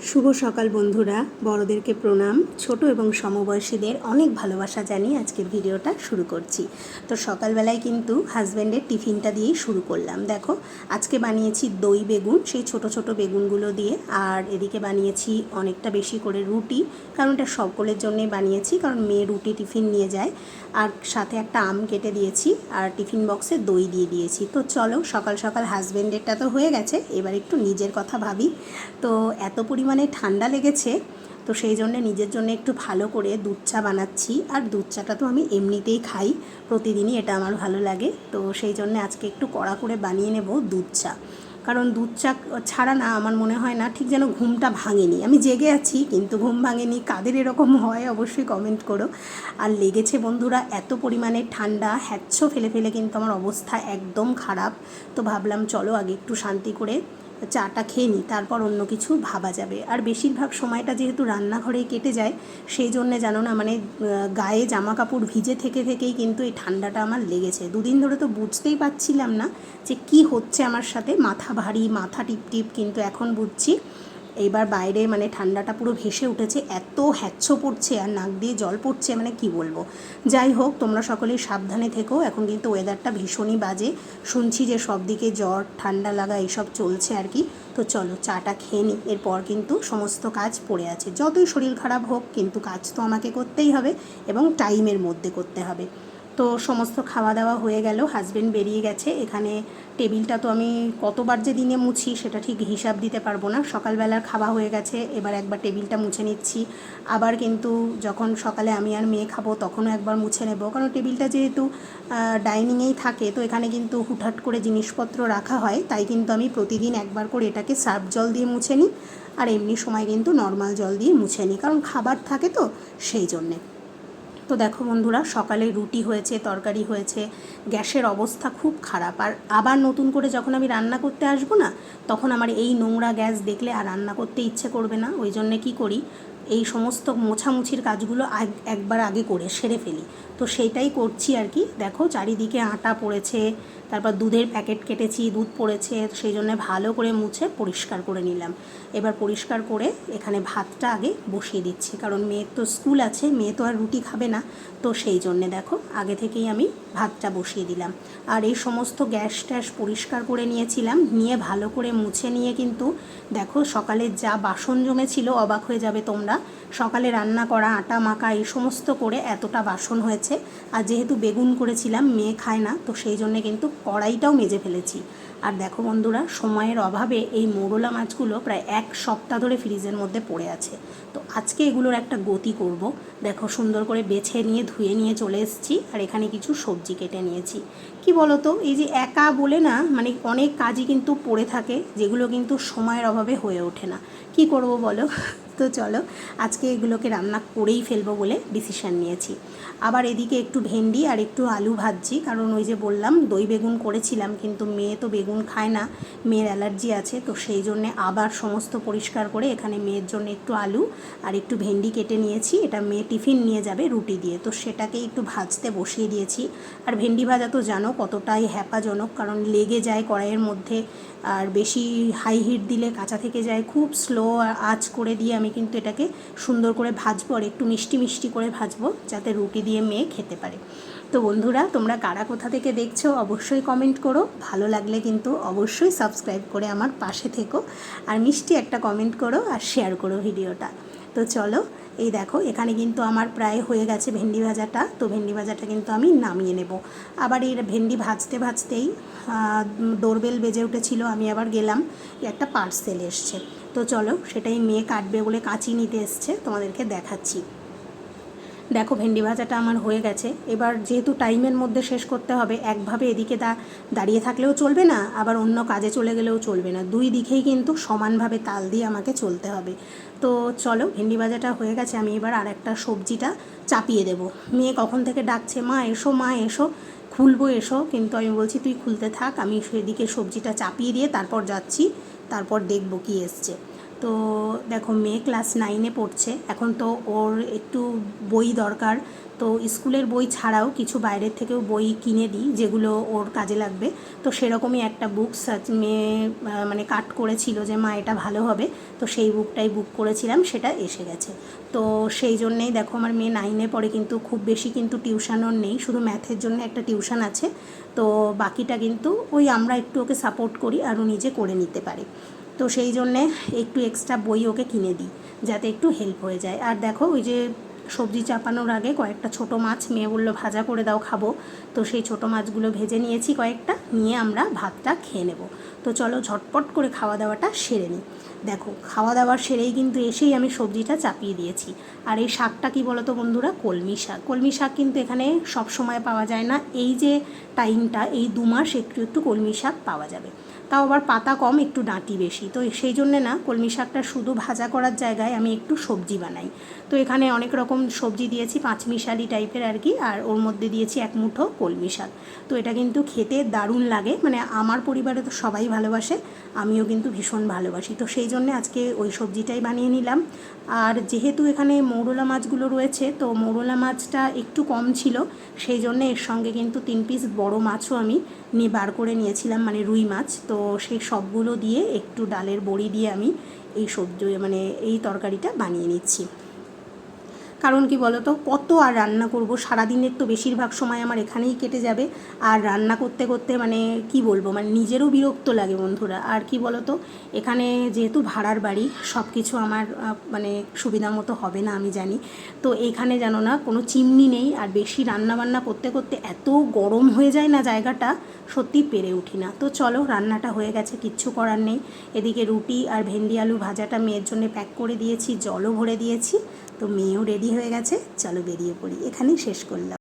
শুভ সকাল বন্ধুরা, বড়দেরকে প্রণাম, ছোট এবং সমবয়সীদের অনেক ভালোবাসা জানিয়ে আজকের ভিডিওটা শুরু করছি। তো সকালবেলায় কিন্তু হাজব্যান্ডের টিফিনটা দিয়েই শুরু করলাম। দেখো আজকে বানিয়েছি দই বেগুন, সেই ছোট ছোট বেগুনগুলো দিয়ে, আর এদিকে বানিয়েছি অনেকটা বেশি করে রুটি, কারণ এটা সকলের জন্যই বানিয়েছি, কারণ মেয়ে রুটি টিফিন নিয়ে যায়। আর সাথে একটা আম কেটে দিয়েছি, আর টিফিন বক্সে দই দিয়ে দিয়েছি। তো চলো সকাল সকাল হাজব্যান্ডেরটা তো হয়ে গেছে, এবার একটু নিজের কথা ভাবি। তো এত পরিমাণে ঠান্ডা লেগেছে, তো সেই জন্য নিজের জন্য একটু ভালো করে দুধ চা বানাচ্ছি। আর দুধ চাটা তো আমি এমনিতেই খাই প্রতিদিনই, এটা আমার ভালো লাগে। তো সেই জন্য আজকে একটু কড়া করে বানিয়ে নেব দুধ চা, কারণ দুধ চা ছাড়া না আমার মনে হয় না, ঠিক যেন ঘুমটা ভাঙেনি। আমি জেগে আছি কিন্তু ঘুম ভাঙেনি। কাদের এরকম হয় অবশ্যই কমেন্ট করো। আর লেগেছে বন্ধুরা এত পরিমাণে ঠান্ডা, হ্যাচ্ছো ফেলে ফেলে কিন্তু আমার অবস্থা একদম খারাপ। তো ভাবলাম চলো আগে একটু শান্তি করে চাটা খেয়ে নিই, তারপর অন্য কিছু ভাবা যাবে। আর বেশিরভাগ সময়টা যেহেতু রান্নাঘরেই কেটে যায়, সেই জন্যে জানো না, মানে গায়ে জামা কাপড় ভিজে থেকে থেকেই কিন্তু এই ঠান্ডাটা আমার লেগেছে। দুদিন ধরে তো বুঝতেই পারছিলাম না যে কি হচ্ছে আমার সাথে, মাথা ভারী, মাথা টিপটিপ, কিন্তু এখন বুঝছি। এইবার বাইরে মানে ঠান্ডাটা পুরো ভেসে উঠেছে, এত হ্যাচ্ছো পড়ছে আর নাক দিয়ে জল পড়ছে, মানে কি বলবো। যাই হোক, তোমরা সকলেই সাবধানে থেকো। এখন কিন্তু ওয়েদারটা ভীষণই বাজে, শুনছি যে সব দিকে জ্বর ঠান্ডা লাগা এইসব চলছে আর কি। তো চলো চাটা খেয়ে নিই, এরপর কিন্তু সমস্ত কাজ পড়ে আছে। যতই শরীর খারাপ হোক কিন্তু কাজ তো আমাকে করতেই হবে, এবং টাইমের মধ্যে করতে হবে। তো সমস্ত খাওয়া দাওয়া হয়ে গেল, হাজব্যান্ড বেরিয়ে গেছে। এখানে টেবিলটা তো আমি কতবার যে দিনে মুছি সেটা ঠিক হিসাব দিতে পারবো না। সকালবেলার খাওয়া হয়ে গেছে, এবার একবার টেবিলটা মুছে নিচ্ছি। আবার কিন্তু যখন সকালে আমি আর মেয়ে খাবো তখনও একবার মুছে নেব, কারণ টেবিলটা যেহেতু ডাইনিংয়েই থাকে, তো এখানে কিন্তু হুটহাট করে জিনিসপত্র রাখা হয়, তাই কিন্তু আমি প্রতিদিন একবার করে এটাকে সার্ফ জল দিয়ে মুছে নিই, আর এমনি সময় কিন্তু নর্মাল জল দিয়ে মুছে নিই, কারণ খাবার থাকে তো সেই জন্যে। তো দেখো বন্ধুরা, সকালে রুটি হয়েছে, তরকারি হয়েছে, গ্যাসের অবস্থা খুব খারাপ। আর আবার নতুন করে যখন আমি রান্না করতে আসবো না, তখন আমার এই নোংরা গ্যাস দেখলে আর রান্না করতে ইচ্ছে করবে না। ওই জন্যে কী করি, এই সমস্ত মোছামুছির কাজগুলো একবার আগে করে সেরে ফেলি। তো সেইটাই করছি আর কি। দেখো চারিদিকে আটা পড়েছে, তারপর দুধের প্যাকেট কেটেছি, দুধ পড়েছে, সেই জন্য ভালো করে মুছে পরিষ্কার করে নিলাম। এবার পরিষ্কার করে এখানে ভাতটা আগে বসিয়ে দিচ্ছি, কারণ মেয়ের তো স্কুল আছে, মেয়ে তো আর রুটি খাবে না। তো সেই জন্যে দেখো আগে থেকেই আমি ভাতটা বসিয়ে দিলাম। আর এই সমস্ত গ্যাস ট্যাস পরিষ্কার করে নিয়েছিলাম, নিয়ে ভালো করে মুছে নিয়ে কিন্তু দেখো সকালে যা বাসন জমেছিল, অবাক হয়ে যাবে তোমরা। সকালে রান্না করা, আটা মাখা, এই সমস্ত করে এতটা বাসন হয়েছে। আর যেহেতু বেগুন করেছিলাম, মেয়ে খায় না, তো সেই জন্যে কিন্তু কড়াইটাও মেজে ফেলেছি। আর দেখো বন্ধুরা, সময়ের অভাবে এই মোরলা মাছগুলো প্রায় এক সপ্তাহ ধরে ফ্রিজের মধ্যে পড়ে আছে। তো আজকে এগুলোর একটা গতি করব। দেখো সুন্দর করে বেছে নিয়ে ধুয়ে নিয়ে চলে এসেছি, আর এখানে কিছু সবজি কেটে নিয়েছি। কি বলো তো, এই যে একা বলে না, মানে অনেক কাজই কিন্তু পড়ে থাকে, যেগুলো কিন্তু সময়ের অভাবে হয়ে ওঠে না। কি করব বলো। তো চলো আজকে এগুলোকে রান্না করেই ফেলবো বলে ডিসিশান নিয়েছি। আবার এদিকে একটু ভেন্ডি আর একটু আলু ভাজছি, কারণ ওই যে বললাম দই বেগুন করেছিলাম, কিন্তু মেয়ে তো বেগুন খায় না, মেয়ের অ্যালার্জি আছে। তো সেই জন্যে আবার সমস্ত পরিষ্কার করে এখানে মেয়ের জন্য একটু আলু আর একটু ভেন্ডি কেটে নিয়েছি। এটা মেয়ে টিফিন নিয়ে যাবে রুটি দিয়ে, তো সেটাকে একটু ভাজতে বসিয়ে দিয়েছি। আর ভেন্ডি ভাজা তো জানো কতটাই হ্যাপাজনক, কারণ লেগে যায় কড়াইয়ের মধ্যে, আর বেশি হাই হিট দিলে কাঁচা থেকে যায়। খুব স্লো আঁচ করে দিয়ে আমি কিন্তু এটাকে সুন্দর করে ভাজবো, আর একটু মিষ্টি মিষ্টি করে ভাজবো, যাতে রুটি দিয়ে মেয়ে খেতে পারে। তো বন্ধুরা, তোমরা কারা কোথা থেকে দেখছো অবশ্যই কমেন্ট করো, ভালো লাগলে কিন্তু অবশ্যই সাবস্ক্রাইব করে আমার পাশে থেকো, আর মিষ্টি একটা কমেন্ট করো আর শেয়ার করো ভিডিওটা। তো চলো, এই দেখো এখানে কিন্তু আমার প্রায় হয়ে গেছে ভেন্ডি ভাজাটা। তো ভেন্ডি ভাজাটা কিন্তু আমি নামিয়ে নেব। আবার এই ভেন্ডি ভাজতে ভাজতেই ডোরবেল বেজে উঠেছিল, আমি আবার গেলাম, একটা পার্সেল এসছে। তো চলো সেটাই মেয়ে কাটবে বলে কাঁচি নিতে এসছে, তোমাদেরকে দেখাচ্ছি। দেখো ভেন্ডি ভাজাটা আমার হয়ে গেছে। এবার যেহেতু টাইমের মধ্যে শেষ করতে হবে, একভাবে এদিকে দাঁড়িয়ে থাকলেও চলবে না, আবার অন্য কাজে চলে গেলেও চলবে না, দুই দিকেই কিন্তু সমানভাবে তাল দিয়ে আমাকে চলতে হবে। তো চলো ভেন্ডি ভাজাটা হয়ে গেছে, আমি এবার আর একটা সবজিটা চাপিয়ে দেবো। মেয়ে কখন থেকে ডাকছে, মা এসো মা এসো, খুলবো এসো, কিন্তু আমি বলছি তুই খুলতে থাক, আমি সেদিকে সবজিটা চাপিয়ে দিয়ে তারপর যাচ্ছি, তারপর দেখবো কি এসছে। তো দেখো মেয়ে ক্লাস 9-এ পড়ছে, এখন তো ওর একটু বই দরকার। তো স্কুলের বই ছাড়াও কিছু বাইরের থেকেও বই কিনে দিই যেগুলো ওর কাজে লাগবে। তো সেরকমই একটা বুকস মেয়ে মানে কাট করেছিল যে মা এটা ভালো হবে, তো সেই বুকটাই বুক করেছিলাম, সেটা এসে গেছে। তো সেই জন্যেই দেখো আমার মেয়ে 9-এ পড়ে, কিন্তু খুব বেশি কিন্তু টিউশনও নেই, শুধু ম্যাথের জন্য একটা টিউশন আছে। তো বাকিটা কিন্তু ওই আমরা একটু ওকে সাপোর্ট করি আর ও নিজে করে নিতে পারে। তো সেই জন্যে একটু এক্সট্রা বই ওকে কিনে দিই যাতে একটু হেল্প হয়ে যায়। আর দেখো ওই যে সবজি চাপানোর আগে কয়েকটা ছোট মাছ মেয়ে বললো ভাজা করে দাও খাবো, তো সেই ছোট মাছগুলো ভেজে নিয়েছি কয়েকটা, নিয়ে আমরা ভাতটা খেয়ে নেব। তো চলো ঝটপট করে খাওয়া দাওয়াটা সেরে নিই। দেখো খাওয়া দাওয়া সেরেই কিন্তু এসেই আমি সবজিটা চাপিয়ে দিয়েছি। আর এই শাকটা কি বলো তো বন্ধুরা, কলমি শাক। কলমি শাক কিন্তু এখানে সব সময় পাওয়া যায় না, এই যে টাইমটা এই 2 মাস একটু একটু কলমি শাক পাওয়া যাবে, তাও আবার পাতা কম একটু ডাঁটি বেশি। তো সেই জন্যে না কলমি শাকটা শুধু ভাজা করার জায়গায় আমি একটু সবজি বানাই। তো এখানে অনেক রকম সবজি দিয়েছি, পাঁচমিশালি টাইপের আর কি, আর ওর মধ্যে দিয়েছি 1 মুঠো কলমি শাক। তো এটা কিন্তু খেতে দারুণ লাগে, মানে আমার পরিবারে তো সবাই ভালোবাসে, আমিও কিন্তু ভীষণ ভালোবাসি। তো সেই জন্যে আজকে ওই সবজিটাই বানিয়ে নিলাম। আর যেহেতু এখানে মৌরলা মাছগুলো রয়েছে, তো মৌরলা মাছটা একটু কম ছিল, সেই জন্যে এর সঙ্গে কিন্তু 3 পিস বড় মাছও আমি নিয়ে বার করে নিয়েছিলাম, মানে রুই মাছ। তো সেই সবগুলো দিয়ে একটু ডালের বড়ি দিয়ে আমি এই সবজি মানে এই তরকারিটা বানিয়ে নিচ্ছি। কারণ কি বলো তো, কত আর রান্না করব, সারাদিনের তো বেশিরভাগ সময় আমার এখানেই কেটে যাবে। আর রান্না করতে করতে মানে কি বলবো, মানে নিজেরও বিরক্ত লাগে বন্ধুরা। আর কি বলো তো, এখানে যেহেতু ভাড়ার বাড়ি, সব কিছু আমার মানে সুবিধা মতো হবে না আমি জানি। তো এখানে জানো না কোনো চিমনি নেই, আর বেশি রান্না বান্না করতে করতে এত গরম হয়ে যায় না জায়গাটা, সত্যি পেরে উঠি না। তো চলো রান্নাটা হয়ে গেছে, কিচ্ছু করার নেই। এদিকে রুটি আর ভেন্ডি আলু ভাজাটা মেয়ের জন্য প্যাক করে দিয়েছি, জলও ভরে দিয়েছি। তো মেয়েও রেডি হয়ে গেছে, চলো বেরিয়ে পড়ি, এখানেই শেষ করলাম।